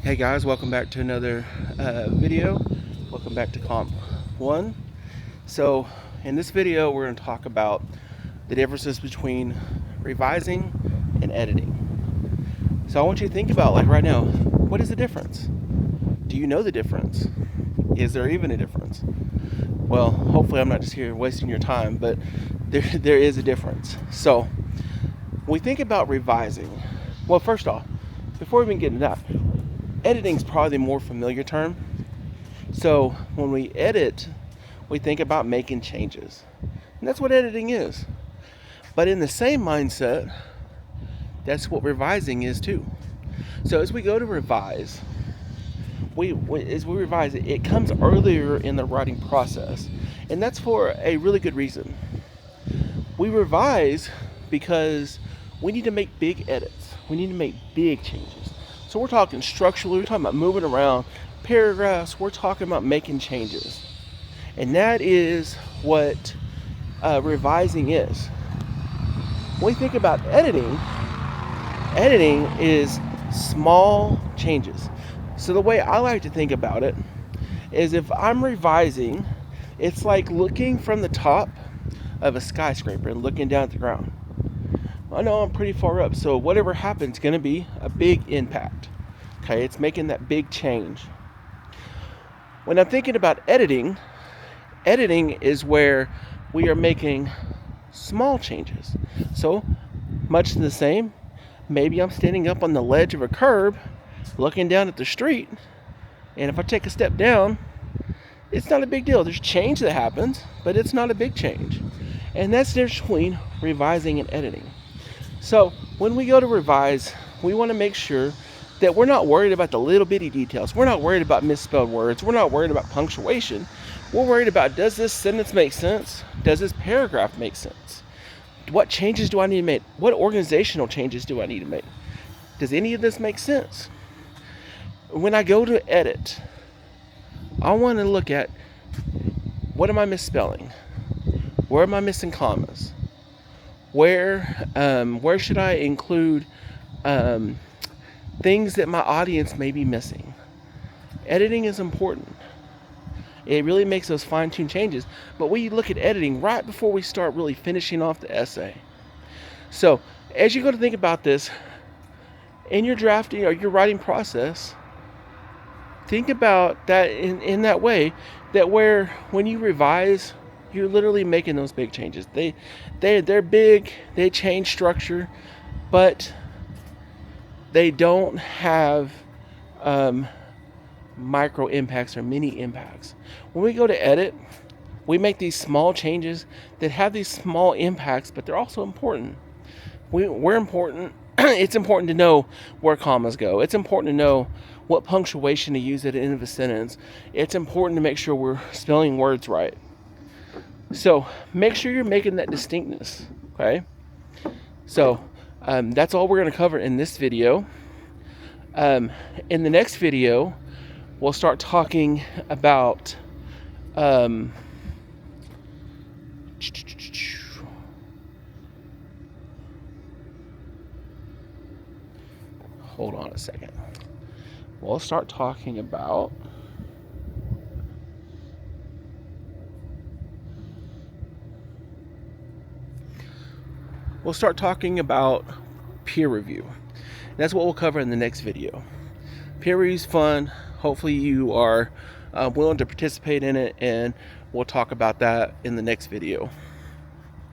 Hey guys, welcome back to another video. Welcome back to Comp 1. So in this video we're going to talk about the differences between revising and editing. So I want you to think about, like right now, what is the difference? Do you know the difference? Is there even a difference? Well, hopefully I'm not just here wasting your time, but there is a difference. So when we think about revising, well, first off, before we even get into that, editing is probably the more familiar term. So when we edit, we think about making changes. And that's what editing is. But in the same mindset, that's what revising is too. So as we go to revise, as we revise it, it comes earlier in the writing process. And that's for a really good reason. We revise because we need to make big edits. We need to make big changes. So we're talking structurally, we're talking about moving around paragraphs, we're talking about making changes. And that is what revising is. When we think about editing is small changes. So the way I like to think about it is, if I'm revising, it's like looking from the top of a skyscraper and looking down at the ground. I know I'm pretty far up, so whatever happens is going to be a big impact. Okay, it's making that big change. When I'm thinking about editing is where we are making small changes. So, much the same, maybe I'm standing up on the ledge of a curb, looking down at the street, and if I take a step down, it's not a big deal. There's change that happens, but it's not a big change. And that's the difference between revising and editing. So when we go to revise, we want to make sure that we're not worried about the little bitty details. We're not worried about misspelled words. We're not worried about punctuation. We're worried about, does this sentence make sense? Does this paragraph make sense? What changes do I need to make? What organizational changes do I need to make? Does any of this make sense? When I go to edit, I want to look at, what am I misspelling? Where am I missing commas? Where should I include things that my audience may be missing? Editing is important. It really makes those fine-tuned changes. But we look at editing right before we start really finishing off the essay. So as you go to think about this, in your drafting or your writing process, think about that in that way, that where when you revise, you're literally making those big changes. They're big, they change structure, but they don't have micro impacts or mini impacts. When we go to edit, we make these small changes that have these small impacts, but they're also important. We're important. It's important to know where commas go. It's important to know what punctuation to use at the end of a sentence. It's important to make sure we're spelling words right. So make sure you're making that distinctness, okay? So that's all we're going to cover in this video. In the next video, we'll start talking about hold on a second. We'll start talking about peer review. That's what we'll cover in the next video. Peer review is fun. Hopefully you are willing to participate in it, and we'll talk about that in the next video.